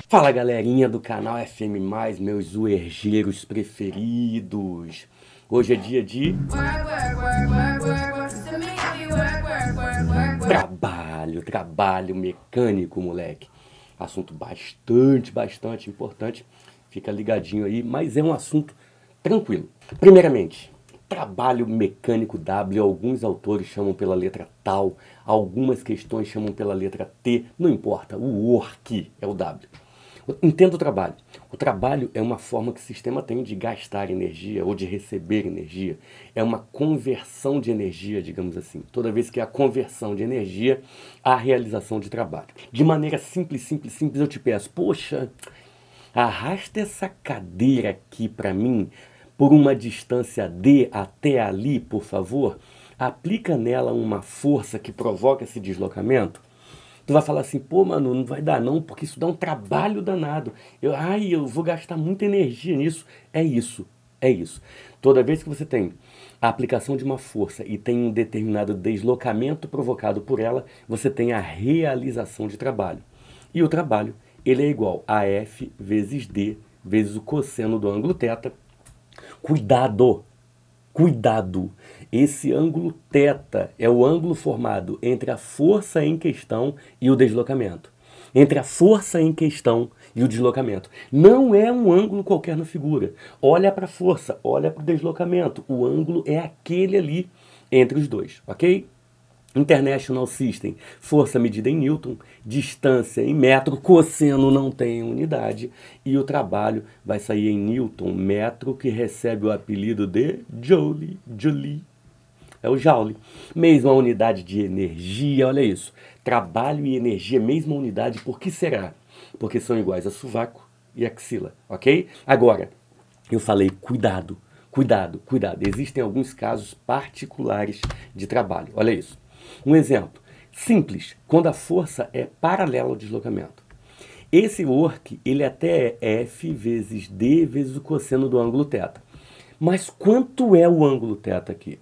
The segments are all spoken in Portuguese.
Fala galerinha do canal FM+, meus uergeiros preferidos. Hoje é dia de trabalho mecânico, moleque. Assunto bastante importante. Fica ligadinho aí, mas é um assunto tranquilo. Primeiramente, trabalho mecânico W, alguns autores chamam pela letra tal, algumas questões chamam pela letra T, não importa, o work é o W. Entenda o trabalho. O trabalho é uma forma que o sistema tem de gastar energia ou de receber energia. É uma conversão de energia, digamos assim. Toda vez que há conversão de energia, há realização de trabalho. De maneira simples, eu te peço, poxa, arrasta essa cadeira aqui para mim por uma distância D até ali, por favor. Aplica nela uma força que provoca esse deslocamento. Tu vai falar assim, pô, mano, não vai dar não, porque isso dá um trabalho danado. Eu vou gastar muita energia nisso. É isso. Toda vez que você tem a aplicação de uma força e tem um determinado deslocamento provocado por ela, você tem a realização de trabalho. E o trabalho, ele é igual a F vezes D vezes o cosseno do ângulo θ. Cuidado! Esse ângulo θ é o ângulo formado entre a força em questão e o deslocamento. Entre a força em questão e o deslocamento. Não é um ângulo qualquer na figura. Olha para a força, olha para o deslocamento. O ângulo é aquele ali entre os dois, ok? International System, força medida em Newton, distância em metro, cosseno não tem unidade, e o trabalho vai sair em Newton, metro, que recebe o apelido de Joule, é o Joule. Mesma unidade de energia, olha isso, trabalho e energia, mesma unidade, por que será? Porque são iguais a sovaco e axila, ok? Agora, eu falei cuidado, existem alguns casos particulares de trabalho, olha isso. Um exemplo simples, quando a força é paralela ao deslocamento. Esse work, ele até é F vezes D vezes o cosseno do ângulo θ. Mas quanto é o ângulo θ aqui?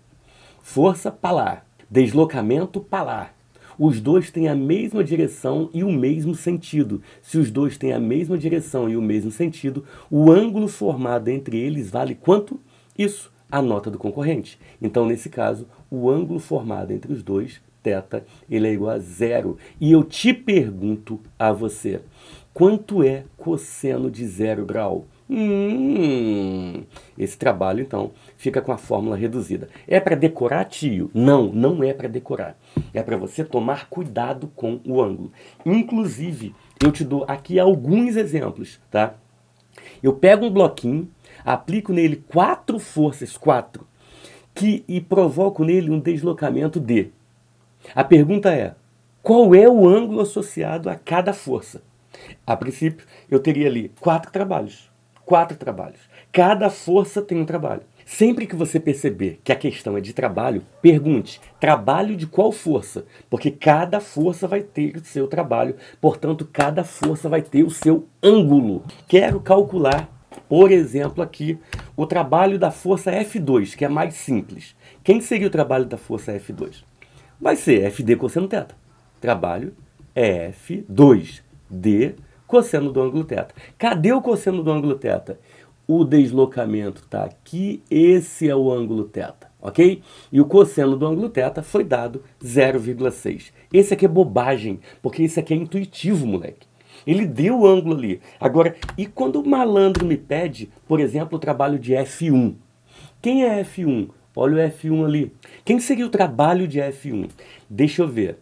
Força palar, deslocamento palar. Os dois têm a mesma direção e o mesmo sentido. Se os dois têm a mesma direção e o mesmo sentido, o ângulo formado entre eles vale quanto? Isso, a nota do concorrente. Então, nesse caso, o ângulo formado entre os dois, θ, ele é igual a zero. E eu te pergunto a você, quanto é cosseno de 0 grau? Esse trabalho, então, fica com a fórmula reduzida. É para decorar, tio? Não, não é para decorar. É para você tomar cuidado com o ângulo. Inclusive, eu te dou aqui alguns exemplos, tá? Eu pego um bloquinho, aplico nele 4 forças, e provoco nele um deslocamento D. A pergunta é, qual é o ângulo associado a cada força? A princípio, eu teria ali 4 trabalhos. Cada força tem um trabalho. Sempre que você perceber que a questão é de trabalho, pergunte, trabalho de qual força? Porque cada força vai ter o seu trabalho, portanto, cada força vai ter o seu ângulo. Quero calcular, por exemplo, aqui, o trabalho da força F2, que é mais simples. Quem seria o trabalho da força F2? Vai ser FD cosseno θ. Trabalho é F2, D, cosseno do ângulo θ. Cadê o cosseno do ângulo θ? O deslocamento está aqui, esse é o ângulo θ, ok? E o cosseno do ângulo θ foi dado 0,6. Esse aqui é bobagem, porque esse aqui é intuitivo, moleque. Ele deu o ângulo ali. Agora, e quando o malandro me pede, por exemplo, o trabalho de F1? Quem é F1? Olha o F1 ali. Quem seria o trabalho de F1? Deixa eu ver.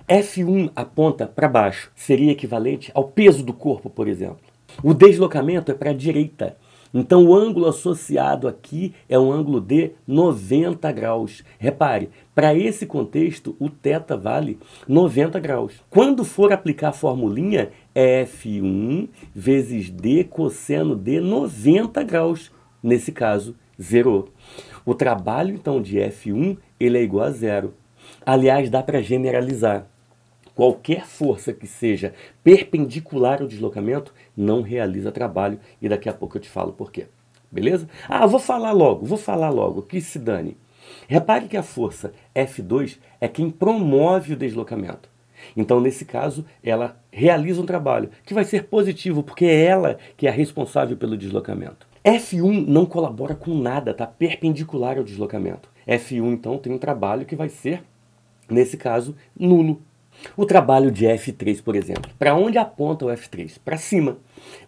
F1 aponta para baixo. Seria equivalente ao peso do corpo, por exemplo. O deslocamento é para a direita. Então, o ângulo associado aqui é um ângulo de 90 graus. Repare, para esse contexto, o θ vale 90 graus. Quando for aplicar a formulinha, é F1 vezes D cosseno de 90 graus. Nesse caso, zerou. O trabalho, então, de F1, ele é igual a zero. Aliás, dá para generalizar. Qualquer força que seja perpendicular ao deslocamento não realiza trabalho, e daqui a pouco eu te falo por quê. Beleza? Vou falar logo, que se dane. Repare que a força F2 é quem promove o deslocamento. Então, nesse caso, ela realiza um trabalho que vai ser positivo, porque é ela que é a responsável pelo deslocamento. F1 não colabora com nada, está perpendicular ao deslocamento. F1, então, tem um trabalho que vai ser, nesse caso, nulo. O trabalho de F3, por exemplo, para onde aponta o F3? Para cima.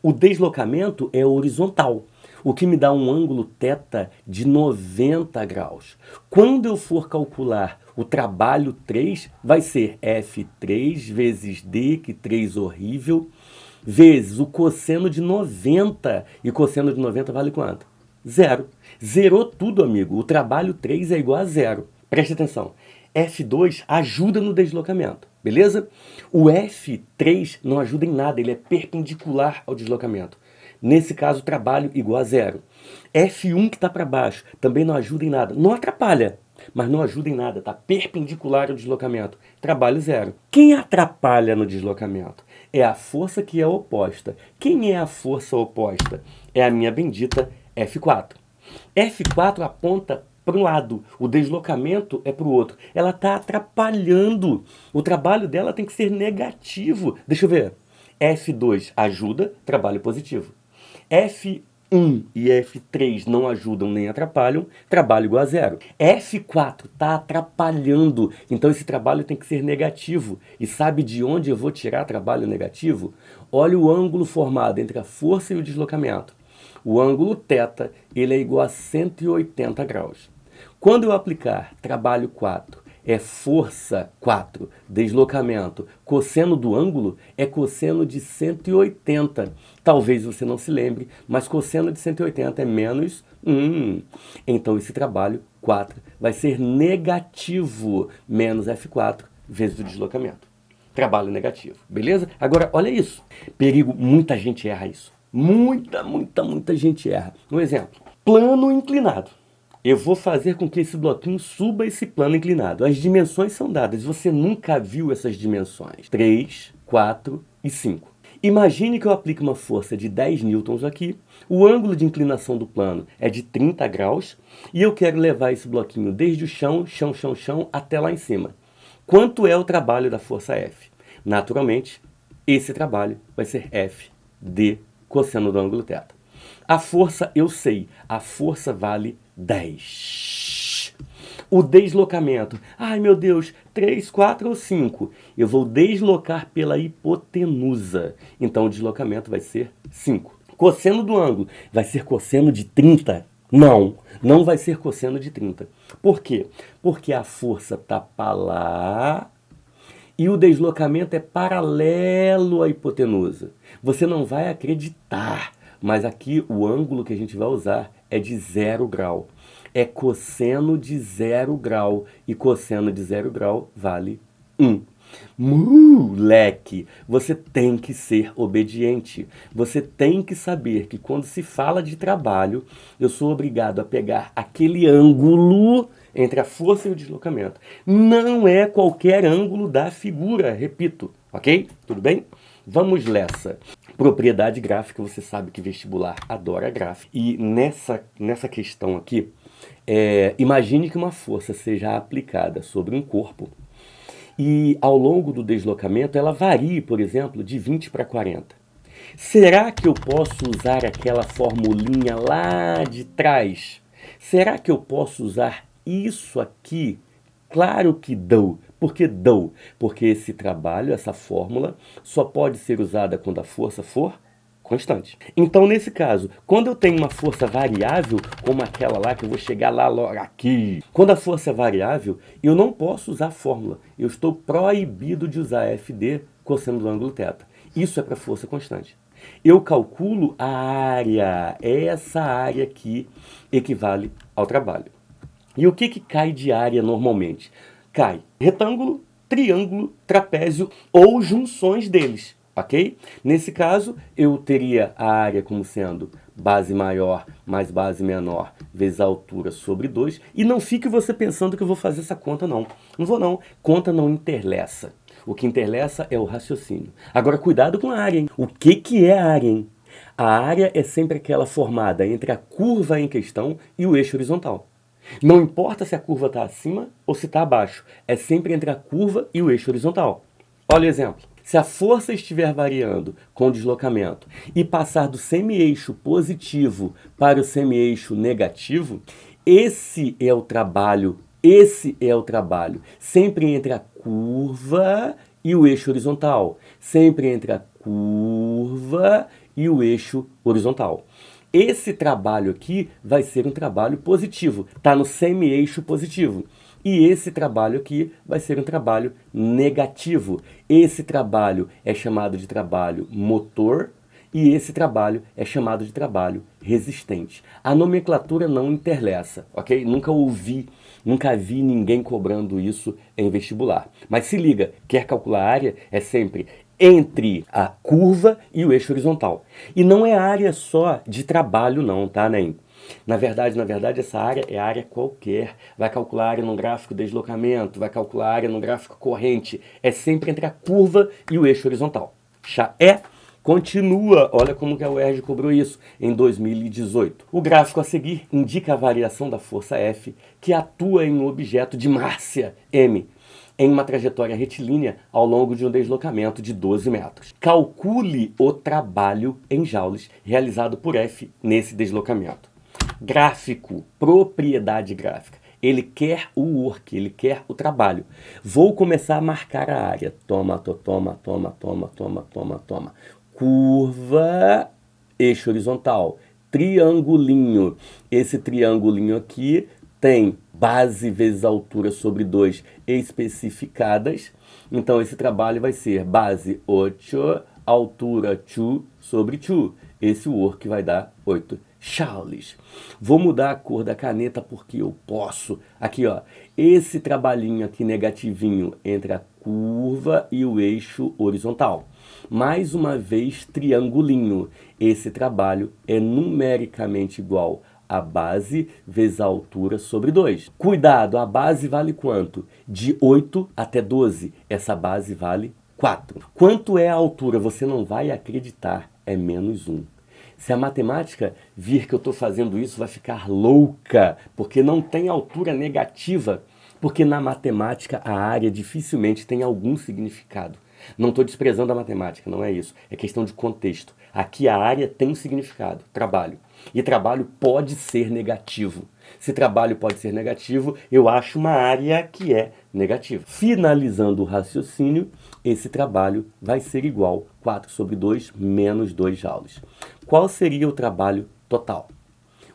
O deslocamento é horizontal, o que me dá um ângulo θ de 90 graus. Quando eu for calcular o trabalho 3, vai ser F3 vezes D, que 3 horrível, vezes o cosseno de 90. E cosseno de 90 vale quanto? Zero. Zerou tudo, amigo. O trabalho 3 é igual a zero. Preste atenção. F2 ajuda no deslocamento, beleza? O F3 não ajuda em nada, ele é perpendicular ao deslocamento. Nesse caso, trabalho igual a zero. F1 que está para baixo também não ajuda em nada. Não atrapalha, mas não ajuda em nada. Está perpendicular ao deslocamento. Trabalho zero. Quem atrapalha no deslocamento? É a força que é oposta. Quem é a força oposta? É a minha bendita F4. F4 aponta para um lado, o deslocamento é para o outro. Ela está atrapalhando. O trabalho dela tem que ser negativo. Deixa eu ver. F2 ajuda, trabalho positivo. F1 e F3 não ajudam nem atrapalham, trabalho igual a zero. F4 está atrapalhando, então esse trabalho tem que ser negativo. E sabe de onde eu vou tirar trabalho negativo? Olha o ângulo formado entre a força e o deslocamento. O ângulo θ, ele é igual a 180 graus. Quando eu aplicar trabalho 4, é força 4, deslocamento, cosseno do ângulo é cosseno de 180. Talvez você não se lembre, mas cosseno de 180 é menos 1. Então esse trabalho 4 vai ser negativo, menos F4 vezes o deslocamento. Trabalho negativo, beleza? Agora, olha isso. Perigo, muita gente erra isso. Muita gente erra. Um exemplo, plano inclinado. Eu vou fazer com que esse bloquinho suba esse plano inclinado. As dimensões são dadas. Você nunca viu essas dimensões. 3, 4 e 5. Imagine que eu aplique uma força de 10 newtons aqui. O ângulo de inclinação do plano é de 30 graus. E eu quero levar esse bloquinho desde o chão, até lá em cima. Quanto é o trabalho da força F? Naturalmente, esse trabalho vai ser F de cosseno do ângulo θ. A força, eu sei, a força vale 10. O deslocamento, ai meu Deus, 3, 4 ou 5. Eu vou deslocar pela hipotenusa. Então o deslocamento vai ser 5. Cosseno do ângulo, vai ser cosseno de 30? Não vai ser cosseno de 30. Por quê? Porque a força está para lá e o deslocamento é paralelo à hipotenusa. Você não vai acreditar, mas aqui o ângulo que a gente vai usar é de 0 grau. É cosseno de 0 grau. E cosseno de 0 grau vale 1. Moleque, você tem que ser obediente. Você tem que saber que quando se fala de trabalho, eu sou obrigado a pegar aquele ângulo entre a força e o deslocamento. Não é qualquer ângulo da figura, repito, ok? Tudo bem? Vamos nessa. Propriedade gráfica, você sabe que vestibular adora gráfico. E nessa questão aqui, imagine que uma força seja aplicada sobre um corpo e ao longo do deslocamento ela varie, por exemplo, de 20 para 40. Será que eu posso usar aquela formulinha lá de trás? Será que eu posso usar isso aqui? Claro que dou. Por que dou? Porque esse trabalho, essa fórmula, só pode ser usada quando a força for constante. Então, nesse caso, quando eu tenho uma força variável, como aquela lá, que eu vou chegar lá logo aqui. Quando a força é variável, eu não posso usar a fórmula. Eu estou proibido de usar FD cosseno do ângulo θ. Isso é para força constante. Eu calculo a área. Essa área aqui equivale ao trabalho. E o que cai de área normalmente? Cai retângulo, triângulo, trapézio ou junções deles, ok? Nesse caso, eu teria a área como sendo base maior mais base menor vezes a altura sobre 2. E não fique você pensando que eu vou fazer essa conta, não. Não vou, não. Conta não interleça. O que interleça é o raciocínio. Agora, cuidado com a área, hein? O que é a área, hein? A área é sempre aquela formada entre a curva em questão e o eixo horizontal. Não importa se a curva está acima ou se está abaixo. É sempre entre a curva e o eixo horizontal. Olha o exemplo. Se a força estiver variando com o deslocamento e passar do semi-eixo positivo para o semi-eixo negativo, esse é o trabalho sempre entre a curva e o eixo horizontal, sempre entre a curva e o eixo horizontal. Esse trabalho aqui vai ser um trabalho positivo, está no semi-eixo positivo. E esse trabalho aqui vai ser um trabalho negativo. Esse trabalho é chamado de trabalho motor e esse trabalho é chamado de trabalho resistente. A nomenclatura não interessa, ok? Nunca vi ninguém cobrando isso em vestibular. Mas se liga, quer calcular a área é sempre entre a curva e o eixo horizontal. E não é área só de trabalho não, tá, NEM? Na verdade, essa área é área qualquer. Vai calcular a área no gráfico deslocamento, vai calcular a área no gráfico corrente. É sempre entre a curva e o eixo horizontal. Continua, olha como que a UERJ cobrou isso em 2018. O gráfico a seguir indica a variação da força F que atua em um objeto de massa M em uma trajetória retilínea ao longo de um deslocamento de 12 metros. Calcule o trabalho em joules realizado por F nesse deslocamento. Gráfico, propriedade gráfica. Ele quer o work, ele quer o trabalho. Vou começar a marcar a área. Toma. Curva, eixo horizontal. Triangulinho. Esse triangulinho aqui tem base vezes altura sobre 2 especificadas. Então esse trabalho vai ser base 8, altura 2 sobre 2. Esse work vai dar 8 joules. Vou mudar a cor da caneta porque eu posso. Aqui, ó, esse trabalhinho aqui negativinho entre a curva e o eixo horizontal. Mais uma vez, triangulinho. Esse trabalho é numericamente igual a base vezes a altura sobre 2. Cuidado, a base vale quanto? De 8 até 12. Essa base vale 4. Quanto é a altura? Você não vai acreditar. É menos 1. Se a matemática vir que eu estou fazendo isso, vai ficar louca, porque não tem altura negativa, porque na matemática a área dificilmente tem algum significado. Não estou desprezando a matemática, não é isso. É questão de contexto. Aqui a área tem um significado, trabalho. E trabalho pode ser negativo. Se trabalho pode ser negativo, eu acho uma área que é negativa. Finalizando o raciocínio, esse trabalho vai ser igual a 4 sobre 2 menos 2 joules. Qual seria o trabalho total?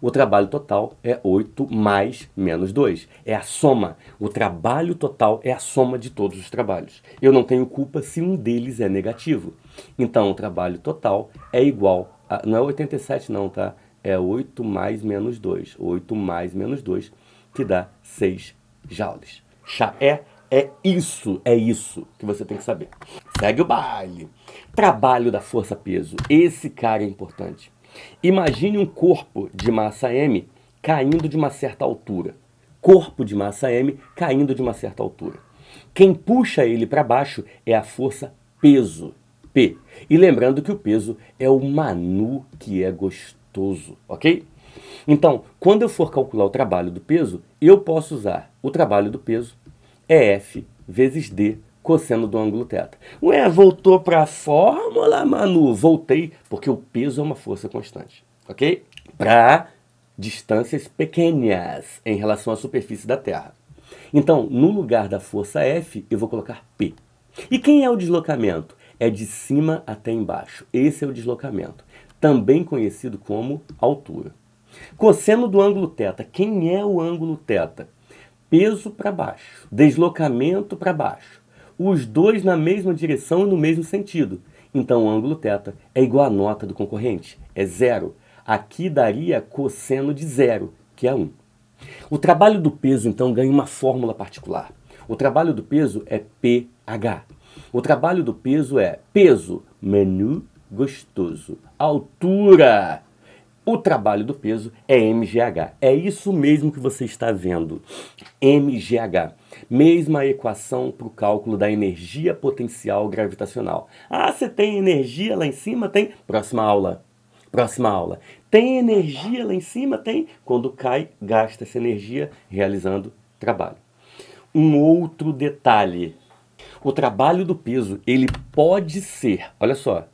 O trabalho total é 8 mais menos 2. É a soma. O trabalho total é a soma de todos os trabalhos. Eu não tenho culpa se um deles é negativo. Então, o trabalho total é igual a... Não é 87 não, tá? É 8 mais menos 2. 8 mais menos 2 que dá 6 joules. É isso que você tem que saber. Segue o baile. Trabalho da força-peso. Esse cara é importante. Imagine um corpo de massa M caindo de uma certa altura. Corpo de massa M caindo de uma certa altura. Quem puxa ele para baixo é a força peso, P. E lembrando que o peso é o Manu que é gostoso, ok? Então, quando eu for calcular o trabalho do peso, eu posso usar o trabalho do peso é F vezes D cosseno do ângulo θ. Ué, voltou para a fórmula, Manu? Voltei, porque o peso é uma força constante, ok? Para distâncias pequenas em relação à superfície da Terra. Então, no lugar da força F, eu vou colocar P. E quem é o deslocamento? É de cima até embaixo. Esse é o deslocamento, também conhecido como altura. Cosseno do ângulo θ. Quem é o ângulo θ? Peso para baixo, deslocamento para baixo. Os dois na mesma direção e no mesmo sentido. Então, o ângulo θ é igual à nota do concorrente, é 0. Aqui daria cosseno de 0, que é 1. O trabalho do peso, então, ganha uma fórmula particular. O trabalho do peso é pH. O trabalho do peso é peso, menu, gostoso. Altura. O trabalho do peso é mgh. É isso mesmo que você está vendo. mgh. Mesma equação para o cálculo da energia potencial gravitacional. Ah, você tem energia lá em cima? Tem. Próxima aula. Tem energia lá em cima? Tem. Quando cai, gasta essa energia realizando trabalho. Um outro detalhe. O trabalho do peso, ele pode ser, olha só,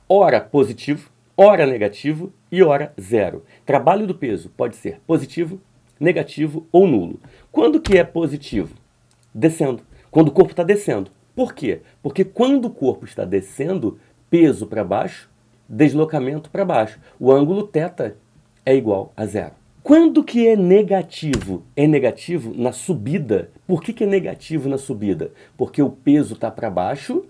ora positivo, ora negativo e ora zero. Trabalho do peso pode ser positivo, negativo ou nulo. Quando que é positivo? Descendo. Quando o corpo está descendo. Por quê? Porque quando o corpo está descendo, peso para baixo, deslocamento para baixo. O ângulo θ é igual a zero. Quando que é negativo? É negativo na subida. Por que é negativo na subida? Porque o peso está para baixo,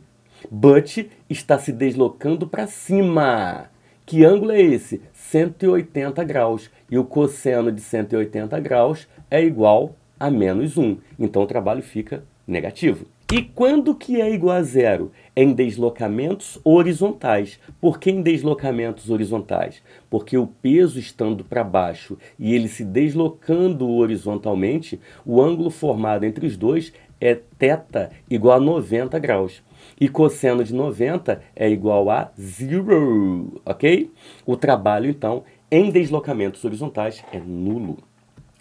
but está se deslocando para cima. Que ângulo é esse? 180 graus. E o cosseno de 180 graus é igual a menos 1. Então o trabalho fica negativo. E quando que é igual a zero? Em deslocamentos horizontais. Por que em deslocamentos horizontais? Porque o peso estando para baixo e ele se deslocando horizontalmente, o ângulo formado entre os dois é θ igual a 90 graus. E cosseno de 90 é igual a zero, ok? O trabalho, então, em deslocamentos horizontais é nulo.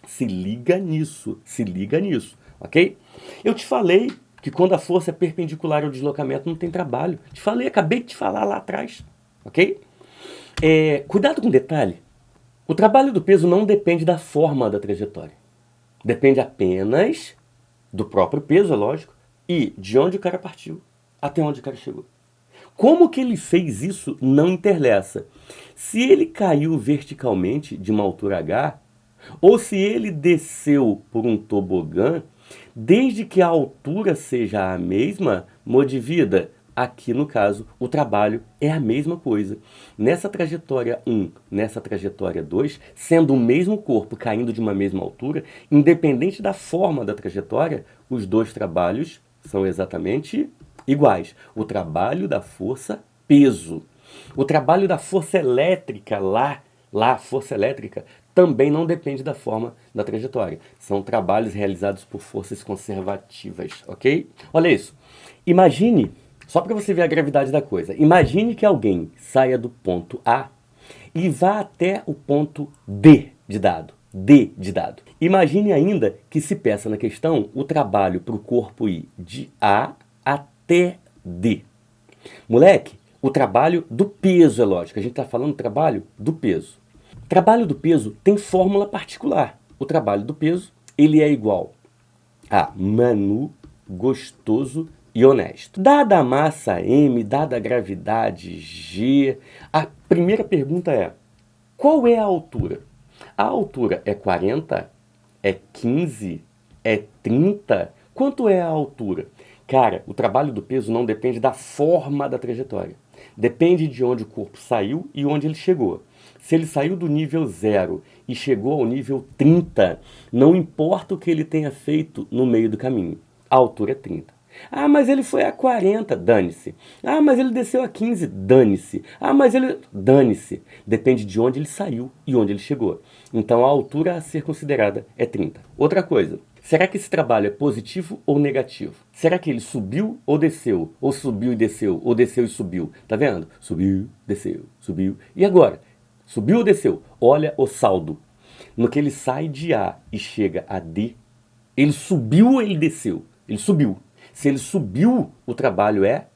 Se liga nisso, ok? Eu te falei que quando a força é perpendicular ao deslocamento não tem trabalho. Te falei, acabei de te falar lá atrás, ok? Cuidado com o detalhe. O trabalho do peso não depende da forma da trajetória. Depende apenas do próprio peso, é lógico, e de onde o cara partiu até onde o cara chegou. Como que ele fez isso não interessa. Se ele caiu verticalmente de uma altura H, ou se ele desceu por um tobogã, desde que a altura seja a mesma, modivida, aqui no caso, o trabalho é a mesma coisa. Nessa trajetória 1, nessa trajetória 2, sendo o mesmo corpo caindo de uma mesma altura, independente da forma da trajetória, os dois trabalhos são exatamente iguais. O trabalho da força, peso. O trabalho da força elétrica, lá, força elétrica, também não depende da forma da trajetória. São trabalhos realizados por forças conservativas, ok? Olha isso. Imagine, só para você ver a gravidade da coisa, imagine que alguém saia do ponto A e vá até o ponto D de dado. Imagine ainda que se peça na questão o trabalho para o corpo ir de A até D. Moleque, o trabalho do peso é lógico. A gente está falando do trabalho do peso. O trabalho do peso tem fórmula particular. O trabalho do peso, ele é igual a Manu, gostoso e honesto. Dada a massa M, dada a gravidade G, a primeira pergunta é: qual é a altura? A altura é 40? É 15? É 30? Quanto é a altura? Cara, o trabalho do peso não depende da forma da trajetória. Depende de onde o corpo saiu e onde ele chegou. Se ele saiu do nível 0 e chegou ao nível 30, não importa o que ele tenha feito no meio do caminho. A altura é 30. Ah, mas ele foi a 40, dane-se. Ah, mas ele desceu a 15, dane-se. Ah, mas ele... dane-se. Depende de onde ele saiu e onde ele chegou. Então a altura a ser considerada é 30. Outra coisa, será que esse trabalho é positivo ou negativo? Será que ele subiu ou desceu? Ou subiu e desceu? Ou desceu e subiu? Tá vendo? Subiu, desceu, subiu. E agora? Subiu ou desceu? Olha o saldo. No que ele sai de A e chega a D, ele subiu ou ele desceu? Ele subiu. Se ele subiu, o trabalho é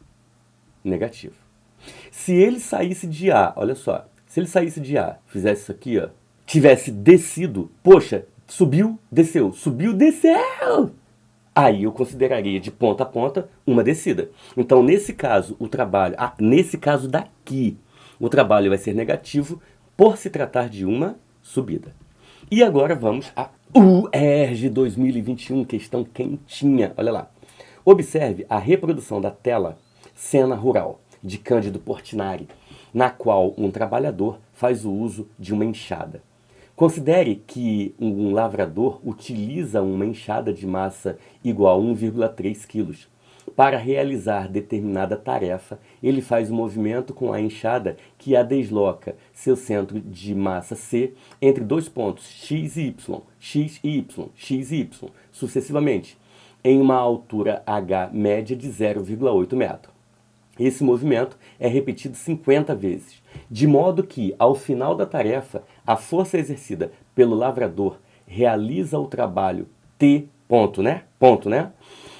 negativo. Se ele saísse de A, olha só, se ele saísse de A, fizesse isso aqui, ó, tivesse descido, poxa, subiu, desceu, aí eu consideraria de ponta a ponta uma descida. Então, nesse caso, o trabalho, nesse caso daqui, o trabalho vai ser negativo por se tratar de uma subida. E agora vamos a UERJ 2021, questão quentinha, olha lá. Observe a reprodução da tela Cena Rural, de Cândido Portinari, na qual um trabalhador faz o uso de uma enxada. Considere que um lavrador utiliza uma enxada de massa igual a 1,3 kg. Para realizar determinada tarefa, ele faz um movimento com a enxada que a desloca seu centro de massa C entre dois pontos x e y, x e y, x e y, sucessivamente, em uma altura H média de 0,8 metro. Esse movimento é repetido 50 vezes, de modo que, ao final da tarefa, a força exercida pelo lavrador realiza o trabalho T, ponto, né?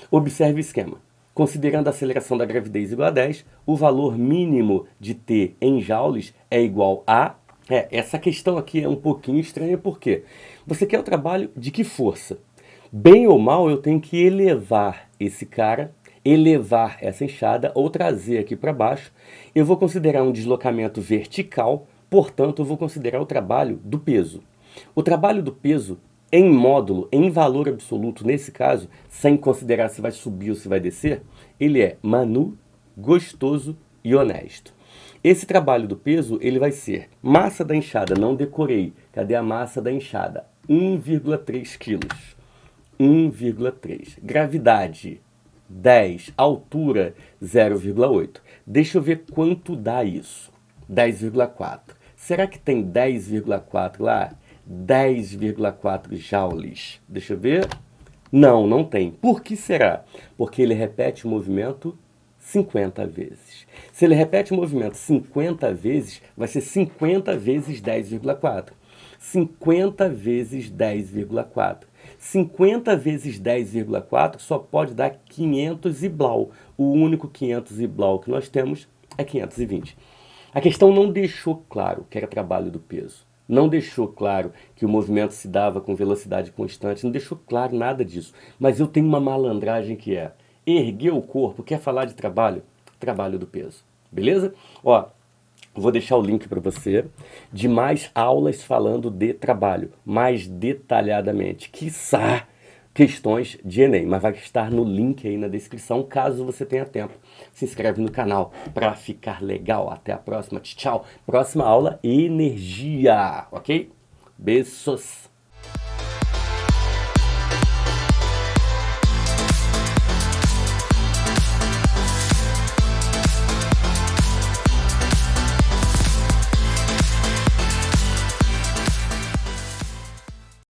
Observe o esquema. Considerando a aceleração da gravidez igual a 10, o valor mínimo de T em joules é igual a... essa questão aqui é um pouquinho estranha, porque você quer o trabalho de que força? Bem ou mal, eu tenho que elevar esse cara, elevar essa enxada ou trazer aqui para baixo. Eu vou considerar um deslocamento vertical, portanto, eu vou considerar o trabalho do peso. O trabalho do peso em módulo, em valor absoluto, nesse caso, sem considerar se vai subir ou se vai descer, ele é manu, gostoso e honesto. Esse trabalho do peso, ele vai ser massa da enxada, não decorei. Cadê a massa da enxada? 1,3 quilos. 1,3. Gravidade, 10. Altura, 0,8. Deixa eu ver quanto dá isso. 10,4. Será que tem 10,4 lá? 10,4 joules. Deixa eu ver. Não, não tem. Por que será? Porque ele repete o movimento 50 vezes. Se ele repete o movimento 50 vezes, vai ser 50 vezes 10,4. 50 vezes 10,4. 50 vezes 10,4 só pode dar 500 e blau. O único 500 e blau que nós temos é 520. A questão não deixou claro que era trabalho do peso. Não deixou claro que o movimento se dava com velocidade constante. Não deixou claro nada disso. Mas eu tenho uma malandragem que é erguer o corpo. Quer falar de trabalho? Trabalho do peso. Beleza? Ó, vou deixar o link para você de mais aulas falando de trabalho, mais detalhadamente, quiçá questões de Enem, mas vai estar no link aí na descrição, caso você tenha tempo. Se inscreve no canal para ficar legal. Até a próxima. Tchau. Próxima aula, energia, ok? Beijos.